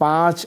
5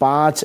5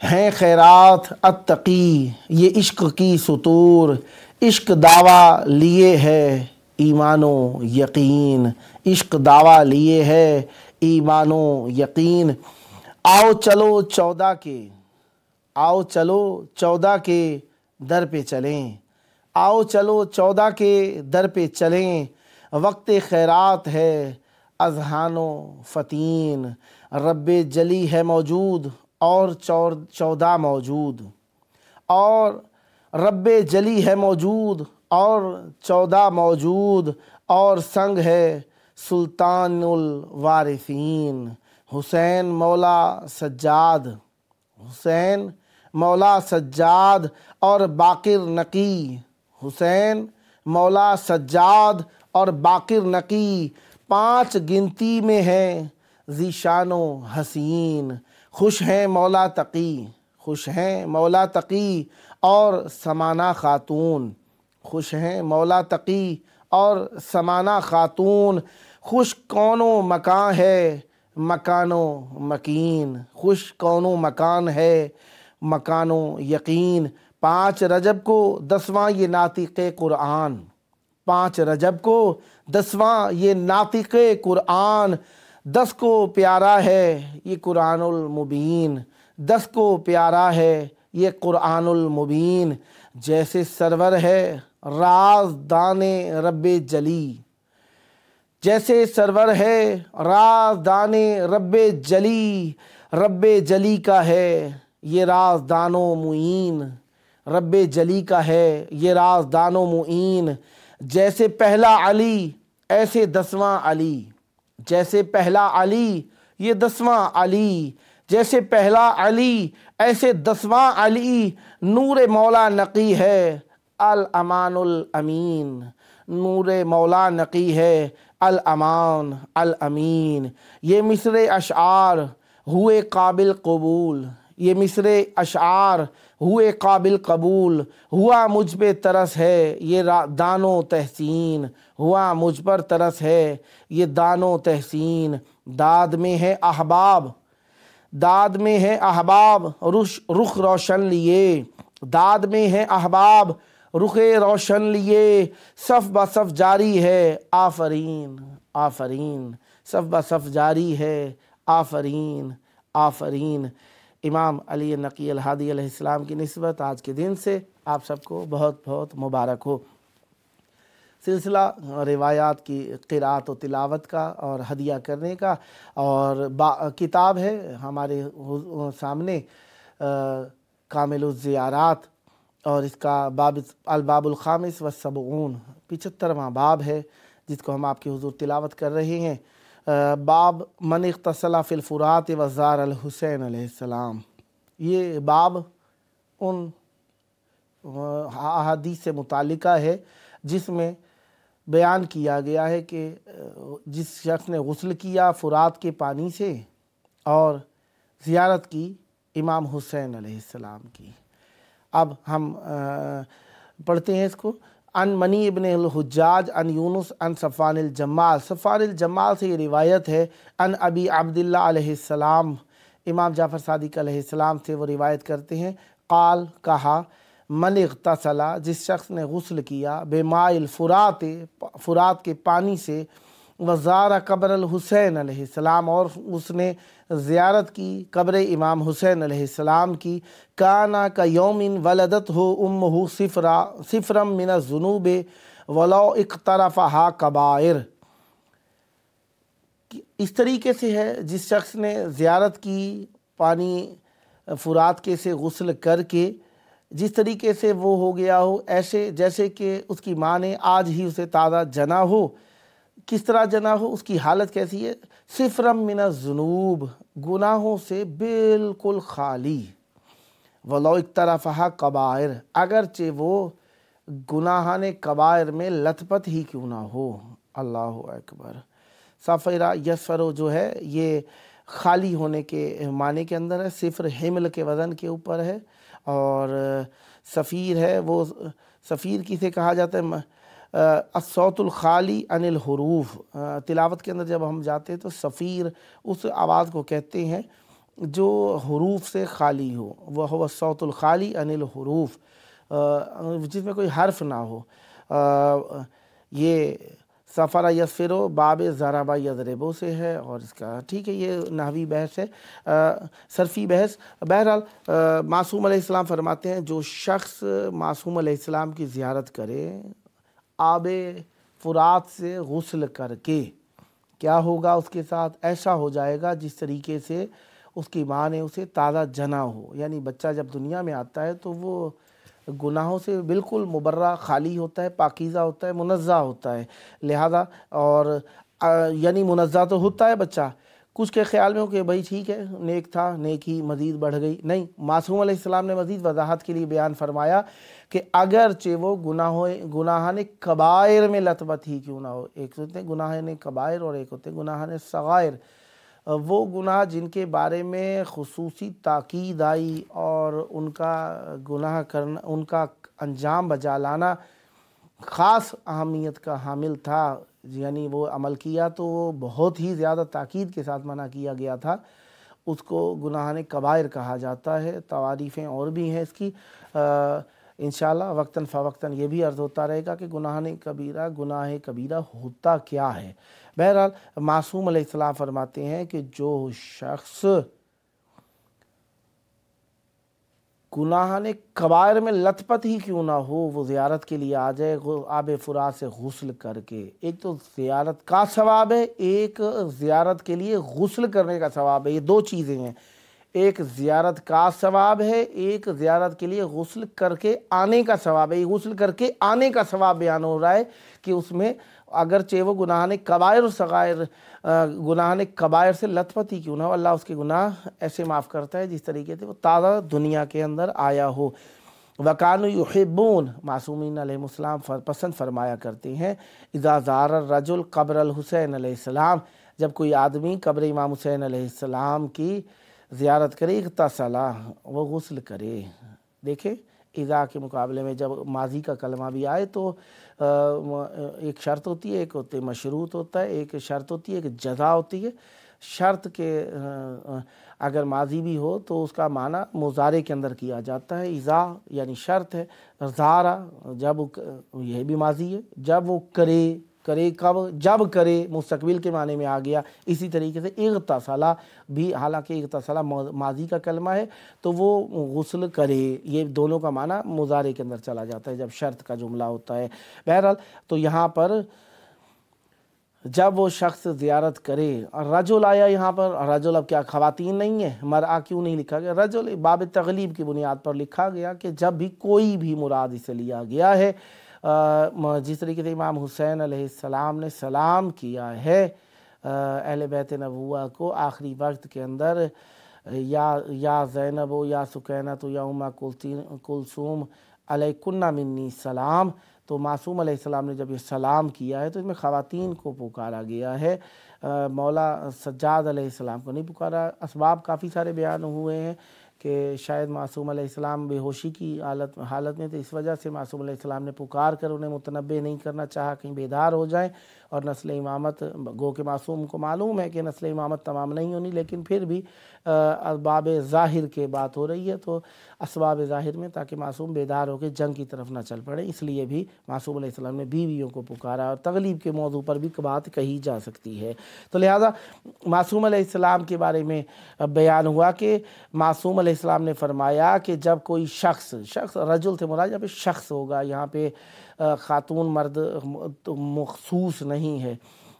ہیں خیرات اتقی، یہ عشق کی سطور، عشق دعویٰ لیے ہے ایمان و یقین، عشق دعویٰ لیے ہے ایمان و یقین۔ آؤ چلو 14 کے، آؤ چلو 14 کے در پہ چلیں، آؤ چلو 14 کے در پہ چلیں، وقت خیرات ہے اذہان و فتین، رب جلی ہے موجود اور 14 موجود، اور رب جلی ہے موجود اور 14 موجود، اور سنگ ہے سلطان الوارثین، حسین مولا سجاد، حسین مولا سجاد اور باقر نقی، حسین مولا سجاد اور باقر نقی، 5 گنتی میں ہیں ذیشان و حسین، خوش ہیں مولا تقی، خوش ہیں مولا تقی اور سمانہ خاتون، خوش ہیں مولا تقی اور سمانہ خاتون، خوش کون و مکان ہے مکان و مکین، خوش کون و مکان ہے مکان و یقین۔ 5 رجب کو 10واں یہ ناطق قرآن، 5 رجب کو 10واں یہ ناطق قرآن، 10 کو پیارا ہے یہ قرآن المبین، 10 کو پیارا ہے یہ قرآن المبین، جیسے سرور ہے راز دان رب جلی، جیسے سرور ہے راز دان رب جلی، رب جلی کا ہے یہ راز دان و معین، رب جلی کا ہے یہ راز دان و معین، جیسے پہلا علی ایسے 10واں علی، جیسے پہلا علی یہ 10واں علی، جیسے پہلا علی ایسے 10واں علی، نور مولا نقی ہے الامان الامین، نور مولا نقی ہے الامان الامین۔ یہ مصر اشعار ہوئے قابل قبول، یہ مصر اشعار ہوئے قابل قبول، ہوا مجھ پہ ترس ہے یہ دان و تحسین، ہوا مجھ پر ترس ہے یہ دان و تحسین، داد میں ہے احباب، داد میں ہے احباب رخ روشن لیے، داد میں ہے احباب رخ روشن لیے، صف بہ صف جاری ہے آفرین آفرین، صف بہ صف جاری ہے آفرین آفرین۔ امام علی نقی الہادی علیہ السلام کی نسبت آج کے دن سے آپ سب کو بہت بہت مبارک ہو۔ سلسلہ روایات کی قرأت و تلاوت کا اور ہدیہ کرنے کا، اور کتاب ہے ہمارے سامنے کامل الزیارات، اور اس کا الباب الخامس والسبعون 75واں باب ہے، جس کو ہم آپ کے حضور تلاوت کر رہے ہیں۔ باب من اغتسل فی الفرات وزار الحسین علیہ السلام، یہ باب ان احادیث سے متعلقہ ہے جس میں بیان کیا گیا ہے کہ جس شخص نے غسل کیا فرات کے پانی سے اور زیارت کی امام حسین علیہ السلام کی۔ اب ہم پڑھتے ہیں اس کو۔ ان منی ابن الحجاج ان یونس ان صفوان الجمال، صفوان الجمال سے یہ روایت ہے۔ ان ابی عبداللہ علیہ السلام، امام جعفر صادق علیہ السلام سے وہ روایت کرتے ہیں، قال کہا، من اغتسل، جس شخص نے غسل کیا، بماء الفرات، فرات کے پانی سے، وزار قبر الحسین علیہ السلام، اور اس نے زیارت کی قبر امام حسین علیہ السلام کی، کانا کا یوم ولدت ہو امہ صفرا من الذنوب ولو اقترفہا کبائر، اس طریقے سے ہے جس شخص نے زیارت کی پانی فرات کے سے غسل کر کے، جس طریقے سے وہ ہو گیا ہو ایسے جیسے کہ اس کی ماں نے آج ہی اسے تازہ جنا ہو۔ کس طرح جنا ہو، اس کی حالت کیسی ہے؟ صفرا من الذنوب، گناہوں سے بالکل خالی، ولو اقترفہا کبائر، اگرچہ وہ گناہان کبائر میں لت پت ہی کیوں نہ ہو۔ اللہ اکبر۔ صفرا یسفر جو ہے یہ خالی ہونے کے معنی کے اندر ہے، صفر حمل کے وزن کے اوپر ہے، اور سفیر ہے وہ، سفیر کسے کہا جاتا ہے؟ الصوت الخالی عن الحروف، تلاوت کے اندر جب ہم جاتے ہیں تو سفیر اس آواز کو کہتے ہیں جو حروف سے خالی ہو، وہ ہو الصوت الخالی عن الحروف، جس میں کوئی حرف نہ ہو۔ یہ سفر یسفرو باب ضربہ یضربو سے ہے، اور اس کا ٹھیک ہے یہ نحوی بحث ہے، صرفی بحث۔ بہرحال معصوم علیہ السلام فرماتے ہیں جو شخص معصوم علیہ السلام کی زیارت کرے آب فرات سے غسل کر کے، کیا ہوگا اس کے ساتھ؟ ایسا ہو جائے گا جس طریقے سے اس کی ماں نے اسے تازہ جنا ہو، یعنی بچہ جب دنیا میں آتا ہے تو وہ گناہوں سے بالکل مبرہ، خالی ہوتا ہے، پاکیزہ ہوتا ہے، منزہ ہوتا ہے، لہذا اور یعنی منزہ تو ہوتا ہے بچہ، کچھ کے خیال میں ہو کہ بھائی ٹھیک ہے نیک تھا، نیکی مزید بڑھ گئی، نہیں، معصوم علیہ السلام نے مزید وضاحت کے لیے بیان فرمایا کہ اگرچہ وہ گناہان کبائر میں لطبت ہی کیوں نہ ہو، ایک ہوتے ہیں گناہان کبائر اور ایک ہوتے ہیں گناہان صغائر، وہ گناہ جن کے بارے میں خصوصی تاکید آئی اور ان کا گناہ کرنا، ان کا انجام بجا لانا خاص اہمیت کا حامل تھا، یعنی وہ عمل کیا تو وہ بہت ہی زیادہ تاکید کے ساتھ منع کیا گیا تھا، اس کو گناہان کبائر کہا جاتا ہے۔ تعاریفیں اور بھی ہیں اس کی، انشاءاللہ وقتاً فوقتاً یہ بھی عرض ہوتا رہے گا کہ گناہ کبیرہ ہوتا کیا ہے۔ بہرحال معصوم علیہ السلام فرماتے ہیں کہ جو شخص گناہان کبائر میں لت پت ہی کیوں نہ ہو، وہ زیارت کے لیے آ جائے آب فرات سے غسل کر کے۔ ایک تو زیارت کا ثواب ہے، ایک زیارت کے لیے غسل کرنے کا ثواب ہے، یہ دو چیزیں ہیں، ایک زیارت کا ثواب ہے، ایک زیارت کے لیے غسل کر کے آنے کا ثواب ہے۔ یہ غسل کر کے آنے کا ثواب بیان ہو رہا ہے کہ اس میں اگرچہ وہ گناہان کبائر و صغائر، گناہان کبائر سے لت پت ہی کیوں نہ ہو، اللہ اس کے گناہ ایسے معاف کرتا ہے جس طریقے سے وہ تازہ دنیا کے اندر آیا ہو۔ وَكَانُوا يُحِبُّونَ، معصومین علیہ السلام پسند فرمایا کرتے ہیں، اذا زار الرجل قبر الحسین علیہ السلام، جب کوئی آدمی قبر امام حسین علیہ السلام کی زیارت کرے، اغتسلا، وہ غسل کرے۔ دیکھیں اذا کے مقابلے میں جب ماضی کا کلمہ بھی آئے تو ایک شرط ہوتی ہے، ایک ہوتے مشروط ہوتا ہے، ایک شرط ہوتی ہے، ایک جزا ہوتی ہے۔ شرط کے اگر ماضی بھی ہو تو اس کا معنی مضارع کے اندر کیا جاتا ہے، اذا یعنی شرط ہے، زارا جب، یہ بھی ماضی ہے، جب وہ کرے کب، جب کرے مستقبل کے معنی میں آ گیا۔ اسی طریقے سے اغتسلا بھی، حالانکہ اغتسلا ماضی کا کلمہ ہے تو وہ غسل کرے، یہ دونوں کا معنی مضارع کے اندر چلا جاتا ہے جب شرط کا جملہ ہوتا ہے۔ بہرحال تو یہاں پر جب وہ شخص زیارت کرے، رجل آیا یہاں پر، رجل اب کیا خواتین نہیں ہے، مرأہ کیوں نہیں لکھا گیا؟ رجل باب تغلیب کی بنیاد پر لکھا گیا کہ جب بھی کوئی بھی مراد اسے لیا گیا ہے، جس طریقے سے امام حسین علیہ السلام نے سلام کیا ہے اہل بیت نبوہ کو آخری وقت کے اندر، یا زینب یا سکینہ یا ام کلثوم علیکن منی سلام، تو معصوم علیہ السلام نے جب یہ سلام کیا ہے تو اس میں خواتین کو پکارا گیا ہے، مولا سجاد علیہ السلام کو نہیں پکارا۔ اسباب کافی سارے بیان ہوئے ہیں کہ شاید معصوم علیہ السلام بے ہوشی کی حالت میں تھے، اس وجہ سے معصوم علیہ السلام نے پکار کر انہیں متنبہ نہیں کرنا چاہا کہیں بیدار ہو جائیں، اور نسل امامت، گو کہ معصوم کو معلوم ہے کہ نسل امامت تمام نہیں ہونی، لیکن پھر بھی اسباب ظاہر کے بات ہو رہی ہے تو اسباب ظاہر میں تاکہ معصوم بیدار ہو کے جنگ کی طرف نہ چل پڑے، اس لیے بھی معصوم علیہ السلام نے بیویوں کو پکارا، اور تغلیب کے موضوع پر بھی بات کہی جا سکتی ہے۔ تو لہٰذا معصوم علیہ السلام کے بارے میں بیان ہوا کہ معصوم علیہ السلام نے فرمایا کہ جب کوئی شخص رجل سے مراد یہاں پہ شخص ہوگا، یہاں پہ خاتون مرد مخصوص نہیں ہے،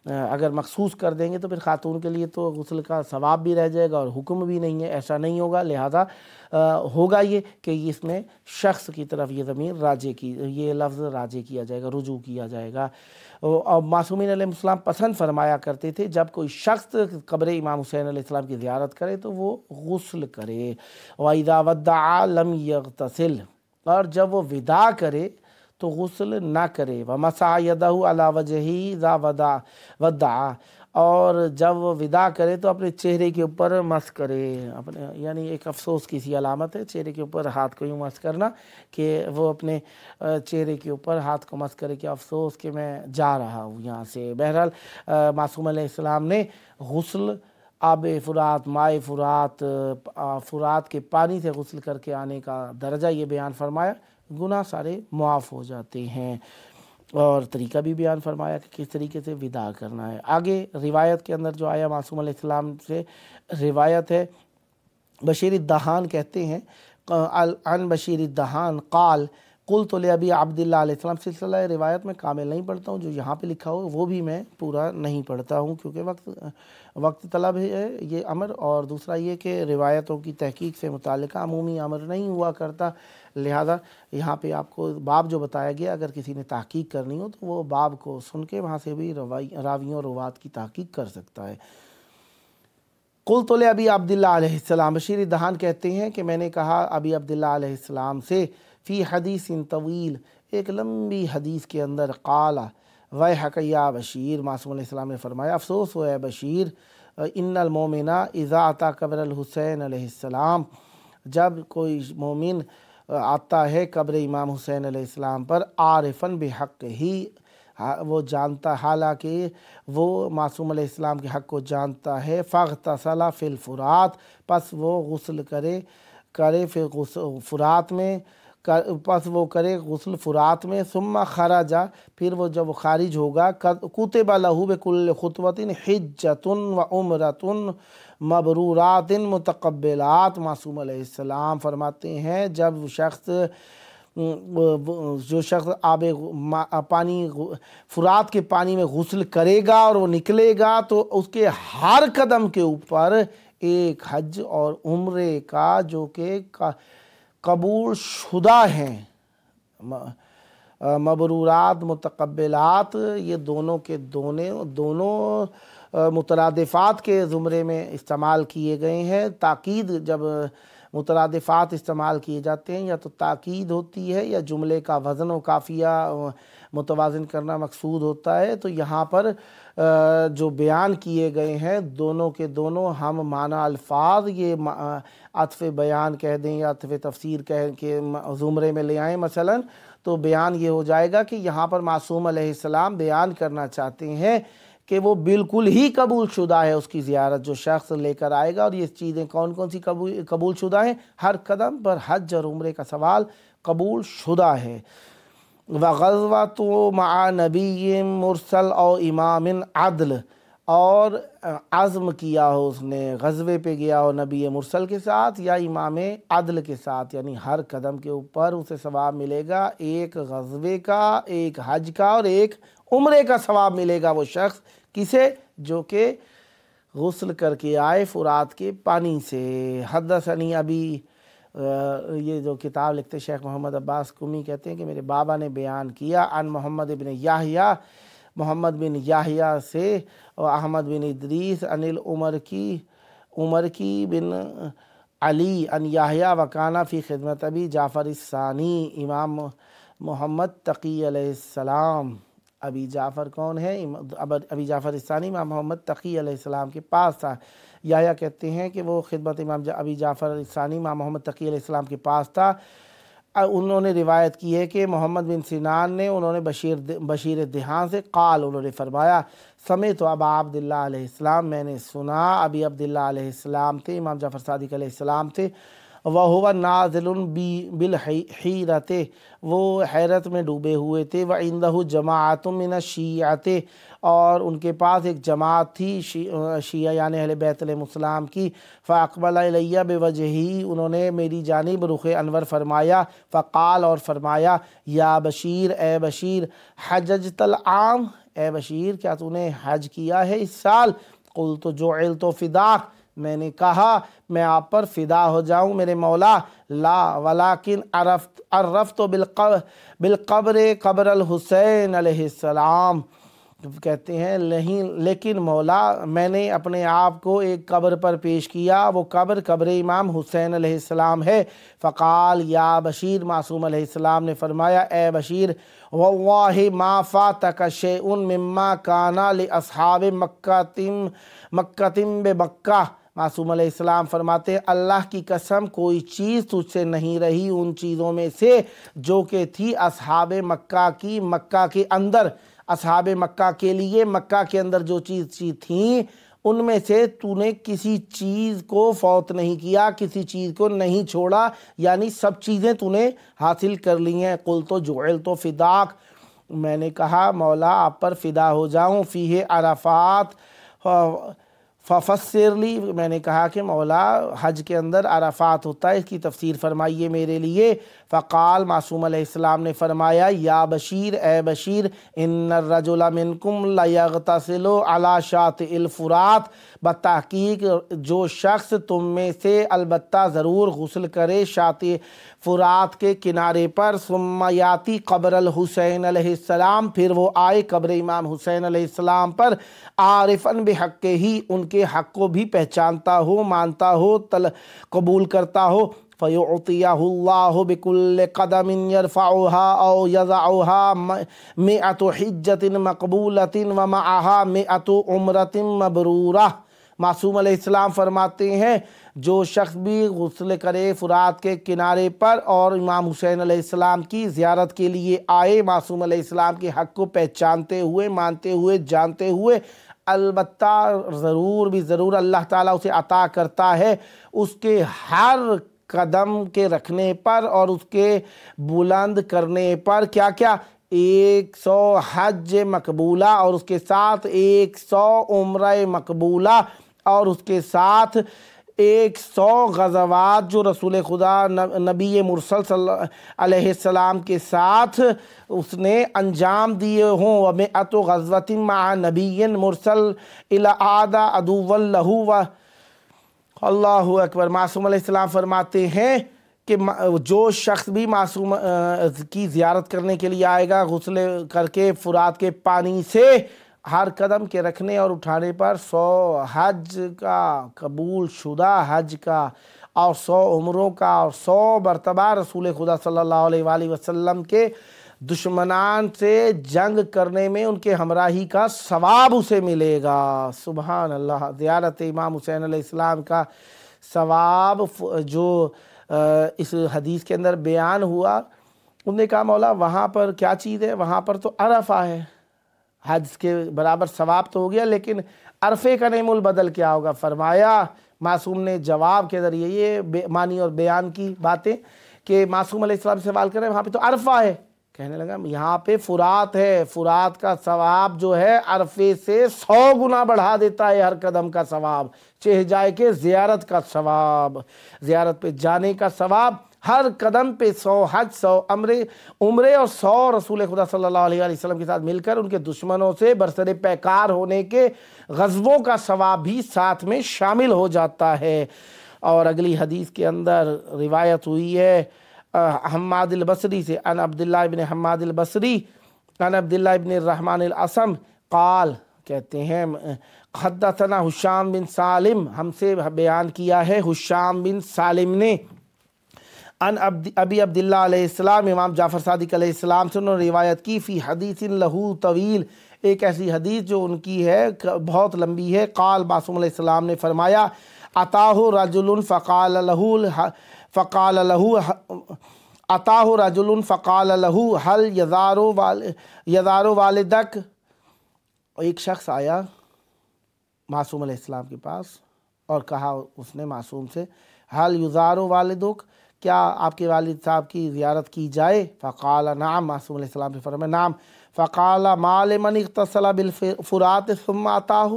اگر مخصوص کر دیں گے تو پھر خاتون کے لیے تو غسل کا ثواب بھی رہ جائے گا اور حکم بھی نہیں ہے، ایسا نہیں ہوگا، لہذا ہوگا یہ کہ اس میں شخص کی طرف یہ ضمیر یہ لفظ راجع کیا جائے گا، رجوع کیا جائے گا۔ اور معصومین علیہ السلام پسند فرمایا کرتے تھے جب کوئی شخص قبر امام حسین علیہ السلام کی زیارت کرے تو وہ غسل کرے، وَإِذَا وَدَّعَ لَمْ يَغْتَسِلْ، اور جب وہ وداع کرے تو غسل نہ کرے، وَمَسَحَ يَدَهُ عَلَى وَجْهِهِ إِذَا وَدَّعَ، اور جب وہ وداع کرے تو اپنے چہرے کے اوپر مس کرے، یعنی ایک افسوس کی سی علامت ہے چہرے کے اوپر ہاتھ کو یوں مس کرنا، کہ وہ اپنے چہرے کے اوپر ہاتھ کو مس کرے کہ افسوس کہ میں جا رہا ہوں یہاں سے۔ بہرحال معصوم علیہ السلام نے غسل آب فرات، مائے فرات، فرات کے پانی سے غسل کر کے آنے کا درجہ یہ بیان فرمایا، گناہ سارے معاف ہو جاتے ہیں، اور طریقہ بھی بیان فرمایا کہ کس طریقے سے وداع کرنا ہے۔ آگے روایت کے اندر جو آیا معصوم علیہ السلام سے روایت ہے، بشیر الدہان کہتے ہیں، عن بشیر الدہان قال قلت لأبی عبداللہ علیہ السلام، سلسلہ روایت میں کامل نہیں پڑھتا ہوں، جو یہاں پہ لکھا ہو وہ بھی میں پورا نہیں پڑھتا ہوں کیونکہ وقت طلب ہے یہ امر، اور دوسرا یہ کہ روایتوں کی تحقیق سے متعلقہ عمومی امر نہیں ہوا کرتا، لہذا یہاں پہ آپ کو باب جو بتایا گیا اگر کسی نے تحقیق کرنی ہو تو وہ باب کو سن کے وہاں سے بھی راویوں اور روات کی تحقیق کر سکتا ہے۔ قلت لأبی عبداللہ علیہ السلام، بشیر دہان کہتے ہیں کہ میں نے کہا ابی عبداللہ علیہ السلام سے، فی حدیث طویل، ایک لمبی حدیث کے اندر، قال ویحک یا بشیر، معصوم علیہ السلام نے فرمایا افسوس ہو اے بشیر، ان المومن اذا اتی قبر الحسین علیہ السلام، جب کوئی مومن آتا ہے قبر امام حسین علیہ السلام پر، عارفاً بحق ہی، وہ جانتا، حالانکہ وہ معصوم علیہ السلام کے حق کو جانتا ہے، فاغتسل فی الفرات، پس وہ غسل کرے پھر فرات میں، پس وہ کرے غسل فرات میں، ثم خرج، پھر وہ جب خارج ہوگا، کتب لہ بکل خطوۃ حجۃ و عمرۃ مبرورات متقبلات، معصوم علیہ السلام فرماتے ہیں جب جو شخص پانی فرات کے پانی میں غسل کرے گا اور وہ نکلے گا تو اس کے ہر قدم کے اوپر ایک حج اور عمرے کا جو کہ قبول شدہ ہیں، مبرورات متقبلات، یہ دونوں کے دونوں مترادفات کے زمرے میں استعمال کیے گئے ہیں۔ تاکید، جب مترادفات استعمال کیے جاتے ہیں یا تو تاکید ہوتی ہے یا جملے کا وزن و قافیہ متوازن کرنا مقصود ہوتا ہے، تو یہاں پر جو بیان کیے گئے ہیں دونوں کے دونوں ہم معنی الفاظ، یہ عطف بیان کہہ دیں یا عطف تفسیر کہہ کے زمرے میں لے آئیں مثلا، تو بیان یہ ہو جائے گا کہ یہاں پر معصوم علیہ السلام بیان کرنا چاہتے ہیں کہ وہ بالکل ہی قبول شدہ ہے اس کی زیارت جو شخص لے کر آئے گا، اور یہ چیزیں کون کون سی قبول شدہ ہیں، ہر قدم پر حج اور عمرے کا سوال قبول شدہ ہے۔ وغزوة مع نبی مرسل او امام عدل، اور عزم کیا ہو اس نے، غزوے پہ گیا ہو نبی مرسل کے ساتھ یا امام عدل کے ساتھ، یعنی ہر قدم کے اوپر اسے ثواب ملے گا، ایک غزوے کا، ایک حج کا اور ایک عمرے کا ثواب ملے گا وہ شخص، کسے؟ جو کہ غسل کر کے آئے فرات کے پانی سے۔ حدثنی ابی، یہ جو کتاب لکھتے شیخ محمد عباس قمی کہتے ہیں کہ میرے بابا نے بیان کیا، عن محمد بن یحییٰ، محمد بن یحییٰ سے، اور احمد بن ادریس، عن عمر کی بن علی، عن یحییٰ وکانہ فی خدمت ابی جعفر الثانی، امام محمد تقی علیہ السلام۔ ابی جعفر کون ہے؟ ابی جعفر الثانی امام محمد تقی علیہ السلام کے پاس تھا۔ یحییٰ کہتے ہیں کہ وہ خدمت امام ابی جعفر الثانی امام محمد تقی علیہ السلام کے پاس تھا۔ انہوں نے روایت کی ہے کہ محمد بن سنان نے، انہوں نے بشیر دہان سے، قال، انہوں نے فرمایا، سمعت ابا عبداللہ علیہ السلام، میں نے سنا ابی عبداللہ علیہ السلام تھے، امام جعفر صادق علیہ السلام تھے، وَهُوَ نَازِلٌ بِالْحِیرَةِ، وہ حیرت میں ڈوبے ہوئے تھے، وَعِندَهُ جَمَاعَةٌ مِّنَ الشِّیعَةِ، اور ان کے پاس ایک جماعت تھی شیعہ یعنی اہل بیت علیہ السلام کی، فَأَقْبَلَ إِلَيَّ بِوَجْهِهِ، انہوں نے میری جانب رخ انور فرمایا، فقال، اور فرمایا، یا بشیر، اے بشیر، حججت العام، اے بشیر کیا تو نے حج کیا ہے اس سال؟ قلت جعلت فداک، میں نے کہا میں آپ پر فدا ہو جاؤں میرے مولا، لا ولیکن عرفت بالقبر قبر الحسین علیہ السلام، کہتے ہیں لیکن مولا میں نے اپنے آپ کو ایک قبر پر پیش کیا، وہ قبر امام حسین علیہ السلام ہے۔ فقال یا بشیر، معصوم علیہ السلام نے فرمایا، اے بشیر، واللہ ما فاتک شیء مما کان لاصحاب مکہ بمکہ، معصوم علیہ السلام فرماتے ہیں اللہ کی قسم کوئی چیز تجھ سے نہیں رہی ان چیزوں میں سے جو کہ تھی اصحاب مکہ کی، مکہ کے اندر، اصحاب مکہ کے لیے مکہ کے اندر جو چیز تھیں ان میں سے تو نے کسی چیز کو فوت نہیں کیا، کسی چیز کو نہیں چھوڑا، یعنی سب چیزیں تو نے حاصل کر لی ہیں۔ قلت جعلت فداک، میں نے کہا مولا آپ پر فدا ہو جاؤں، فیہ عرفات ففسر لی، میں نے کہا کہ مولا حج کے اندر عرفات ہوتا ہے، اس کی تفسیر فرمائیے میرے لیے۔ فقال، معصوم علیہ السلام نے فرمایا، یا بشیر، اے بشیر، ان الرجل منکم لیغتسل علی شاطئ الفرات، بتحقیق جو شخص تم میں سے البتہ ضرور غسل کرے شاطئ فرات کے کنارے پر، ثم یاتی قبر الحسین علیہ السلام، پھر وہ آئے قبر امام حسین علیہ السلام پر، عارفاً بحق ہی، ان کے حق کو بھی پہچانتا ہو، مانتا ہو، قبول کرتا ہو، فَيُعْطِيَهُ اللَّهُ بِكُلِّ قَدَمٍ يَرْفَعُهَا أَوْ يَضَعُهَا مِئَةُ حِجَّةٍ مَقْبُولَةٍ وَمَعَهَا مِئَةُ عُمْرَةٍ مَبْرُورَةٍ۔ معصوم علیہ السلام فرماتے ہیں جو شخص بھی غسل کرے فرات کے کنارے پر اور امام حسین علیہ السلام کی زیارت کے لیے آئے، معصوم علیہ السلام کے حق کو پہچانتے ہوئے، مانتے ہوئے، جانتے ہوئے، البتہ ضرور بھی ضرور اللہ تعالیٰ اسے عطا کرتا ہے اس کے ہر قدم کے رکھنے پر اور اس کے بلند کرنے پر کیا کیا، 100 حج مقبولہ اور اس کے ساتھ 100 عمرہ مقبولہ اور اس کے ساتھ 100 غزوات جو رسول خدا نبی مرسل صلی اللہ علیہ السلام کے ساتھ اس نے انجام دیے ہوں، وَمِئَةُ غَزْوَةٍ مَعَ نَبِيٍّ مُرْسَلٍ إِلَىٰ عَادَ عَدُوًّا لَهُ۔ اللہ اکبر۔ معصوم علیہ السلام فرماتے ہیں کہ جو شخص بھی معصوم کی زیارت کرنے کے لیے آئے گا غسل کر کے فرات کے پانی سے، ہر قدم کے رکھنے اور اٹھانے پر 100 حج کا، قبول شدہ حج کا، اور 100 عمروں کا، اور 100 مرتبہ رسول خدا صلی اللہ علیہ وآلہ وسلم کے دشمنان سے جنگ کرنے میں ان کے ہمراہی کا ثواب اسے ملے گا۔ سبحان اللہ۔ زیارت امام حسین علیہ السلام کا ثواب جو اس حدیث کے اندر بیان ہوا، انہوں نے کہا مولا وہاں پر کیا چیز ہے؟ وہاں پر تو عرفہ ہے، حج کے برابر ثواب تو ہو گیا، لیکن عرفے کا نعم البدل کیا ہوگا؟ فرمایا، معصوم نے جواب کے ذریعے یہ معنی اور بیان کی باتیں کہ معصوم علیہ السلام سے سوال کریں وہاں پہ تو عرفہ ہے، کہنے لگا یہاں پہ فرات ہے، فرات کا ثواب جو ہے عرفے سے 100 گنا بڑھا دیتا ہے، ہر قدم کا ثواب، چہ جائے کہ زیارت کا ثواب، زیارت پہ جانے کا ثواب، ہر قدم پہ 100 حج، 100 عمرے اور 100 رسول خدا صلی اللہ علیہ وسلم کے ساتھ مل کر ان کے دشمنوں سے برسر پیکار ہونے کے غزووں کا ثواب بھی ساتھ میں شامل ہو جاتا ہے۔ اور اگلی حدیث کے اندر روایت ہوئی ہے حماد البصری سے، ان عبداللہ ابن حماد البصری ان عبداللہ ابن الرحمن الاسم قال، کہتے ہیں حدثنا حشام بن سالم، ہم سے بیان کیا ہے حشام بن سالم نے، ان ابی عبداللہ علیہ السلام، امام جعفر صادق علیہ السلام سے انہوں نے روایت کی، فی حدیث لہو طویل، ایک ایسی حدیث جو ان کی ہے بہت لمبی ہے۔ قال، معصوم علیہ السلام نے فرمایا، اتاہ رجل فقال له هل یزار والدک، ایک شخص آیا معصوم علیہ السلام کے پاس اور کہا اس نے معصوم سے، هل یزار والدک، کیا آپ کے والد صاحب کی زیارت کی جائے؟ فقال نعم، معصوم علیہ السلام سے فرمایا نعم۔ فقال ما لمن اغتسل بالفرات ثم اتاہ،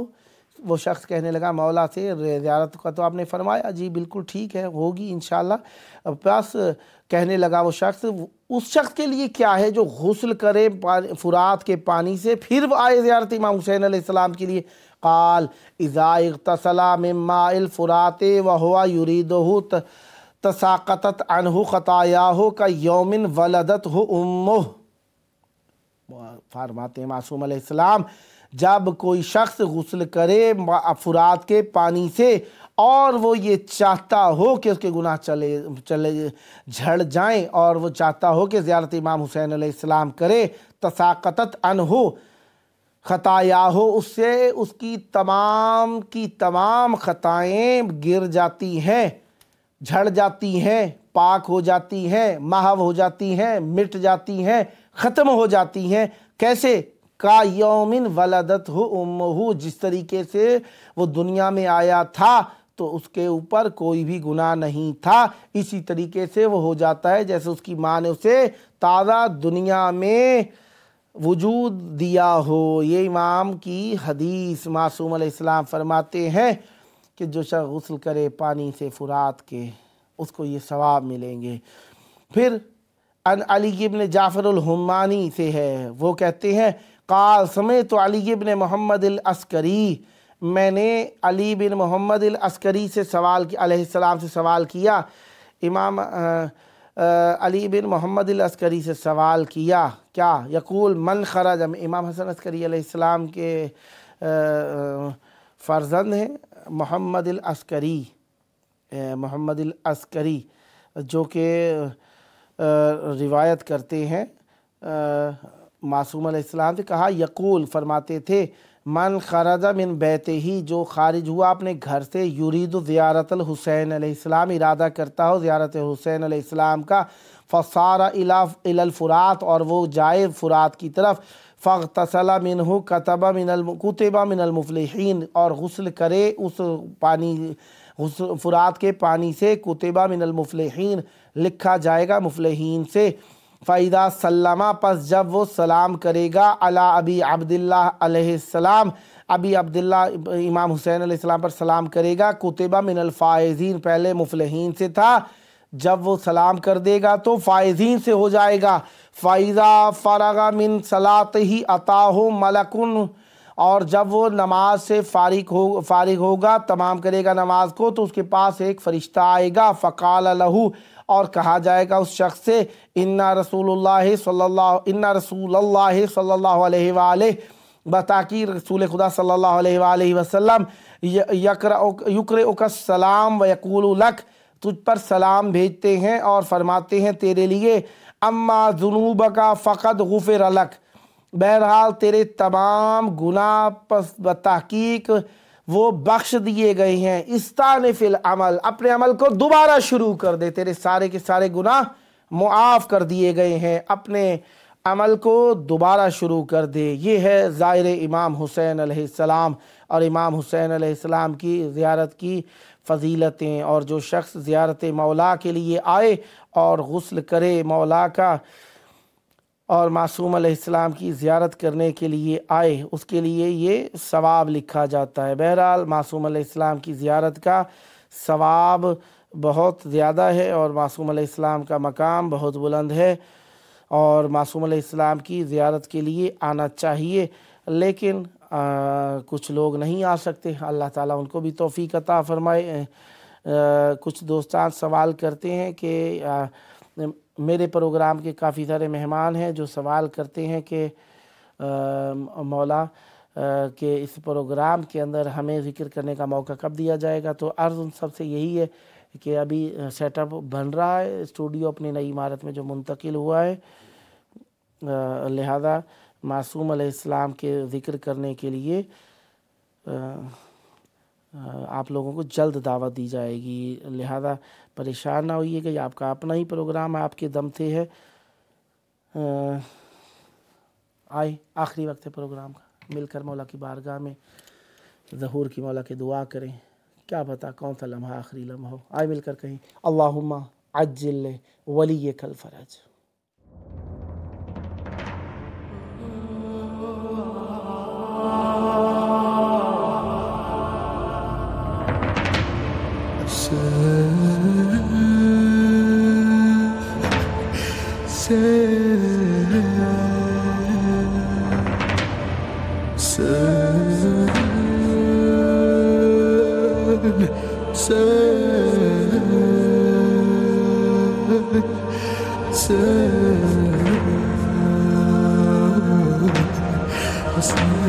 وہ شخص کہنے لگا مولا سے زیارت کا تو آپ نے فرمایا، جی بالکل ٹھیک ہے، ہوگی انشاءاللہ، بس کہنے لگا وہ شخص، اس شخص کے لیے کیا ہے جو غسل کرے فرات کے پانی سے پھر وہ آئے زیارت امام حسین علیہ السلام کے لیے؟ قال اذا اغتسل من ماء الفرات وهو يريده تساقطت عنہ خطایاہ کا یوم ولدتہ امہ، فرماتے ہیں معصوم علیہ السلام جب کوئی شخص غسل کرے فرات کے پانی سے اور وہ یہ چاہتا ہو کہ اس کے گناہ چلے جھڑ جائیں اور وہ چاہتا ہو کہ زیارت امام حسین علیہ السلام کرے، تساقطت عنہ خطایاہ، اس سے اس کی تمام خطائیں گر جاتی ہیں، جھڑ جاتی ہیں، پاک ہو جاتی ہیں، محو ہو جاتی ہیں، مٹ جاتی ہیں، ختم ہو جاتی ہیں۔ کیسے؟ کا یومن ولدتہ امہ، جس طریقے سے وہ دنیا میں آیا تھا تو اس کے اوپر کوئی بھی گناہ نہیں تھا، اسی طریقے سے وہ ہو جاتا ہے جیسے اس کی ماں نے اسے تازہ دنیا میں وجود دیا ہو۔ یہ امام کی حدیث۔ معصوم علیہ السلام فرماتے ہیں کہ جو شخص غسل کرے پانی سے فرات کے، اس کو یہ ثواب ملیں گے۔ پھر ان علی ابن جعفر الحمانی سے ہے، وہ کہتے ہیں قال سمعت علی ابن محمد العسکری، میں نے علی بن محمد العسکری سے سوال کیا، علیہ السلام سے سوال کیا، امام علی بن محمد العسکری سے سوال کیا کیا یقول من خرج، امام حسن عسکری علیہ السلام کے فرزند ہیں محمد العسکری، محمد العسکری جو کہ روایت کرتے ہیں معصوم علیہ السلام سے، کہا یقول فرماتے تھے من خرج من بیتے ہی، جو خارج ہوا اپنے گھر سے، یرید زیارت الحسین علیہ السلام، ارادہ کرتا ہو زیارت حسین علیہ السلام کا، فصار الی الفرات، اور وہ جائے فرات کی طرف، فاغتسل منہ کتب من المفلحین، اور غسل کرے اس پانی فرات کے پانی سے، کتبہ من المفلحین، لکھا جائے گا مفلحین سے، فَإِذَا سَلَّمَ، پس جب وہ سلام کرے گا، علی ابی عبداللہ علیہ السلام، ابی عبداللہ امام حسین علیہ السلام پر سلام کرے گا، کتبہ من الفائزین، پہلے مفلحین سے تھا، جب وہ سلام کر دے گا تو فائزین سے ہو جائے گا۔ فَإِذَا فَرَغَ مِن صَلَاتِهِ أَتَاهُ مَلَكٌ، اور جب وہ نماز سے فارغ ہوگا، تمام کرے گا نماز کو، تو اس کے پاس ایک فرشتہ آئے گا، فقال لہو، اور کہا جائے گا اس شخص سے، ان رسول اللہ صلی اللہ علیہ وآلہ، بتاکہ رسول خدا صلی اللہ علیہ وآلہ وسلم، یقرئک السلام ویقول لک، تجھ پر سلام بھیجتے ہیں اور فرماتے ہیں تیرے لیے، اما ذنوبک فقد غفر لک، بہرحال تیرے تمام گناہ پس بتحقیق وہ بخش دیے گئے ہیں، استانف العمل، اپنے عمل کو دوبارہ شروع کر دے، تیرے سارے کے سارے گناہ معاف کر دیے گئے ہیں، اپنے عمل کو دوبارہ شروع کر دے۔ یہ ہے زائر امام حسین علیہ السلام اور امام حسین علیہ السلام کی زیارت کی فضیلتیں، اور جو شخص زیارت مولا کے لیے آئے اور غسل کرے مولا کا اور معصوم علیہ السلام کی زیارت کرنے کے لیے آئے، اس کے لیے یہ ثواب لکھا جاتا ہے۔ بہرحال معصوم علیہ السلام کی زیارت کا ثواب بہت زیادہ ہے، اور معصوم علیہ السلام کا مقام بہت بلند ہے، اور معصوم علیہ السلام کی زیارت کے لیے آنا چاہیے، لیکن کچھ لوگ نہیں آ سکتے، اللہ تعالیٰ ان کو بھی توفیق عطا فرمائے۔ کچھ دوستان سوال کرتے ہیں کہ میرے پروگرام کے کافی سارے مہمان ہیں جو سوال کرتے ہیں کہ مولا کہ اس پروگرام کے اندر ہمیں ذکر کرنے کا موقع کب دیا جائے گا، تو عرض ان سب سے یہی ہے کہ ابھی سیٹ اپ بن رہا ہے، اسٹوڈیو اپنی نئی عمارت میں جو منتقل ہوا ہے، لہذا معصوم علیہ السلام کے ذکر کرنے کے لیے آپ لوگوں کو جلد دعوت دی جائے گی، لہذا پریشان نہ ہوئیے کہ یہ آپ کا اپنا ہی پروگرام آپ کے دم سے ہے۔ آئے آخری وقت ہے پروگرام کا، مل کر مولا کی بارگاہ میں ظہور کی مولا کی دعا کریں، کیا پتہ کون سا لمحہ آخری لمحہ ہو۔ آئے مل کر کہیں اللہم عجل ولیک الفرج۔ Sen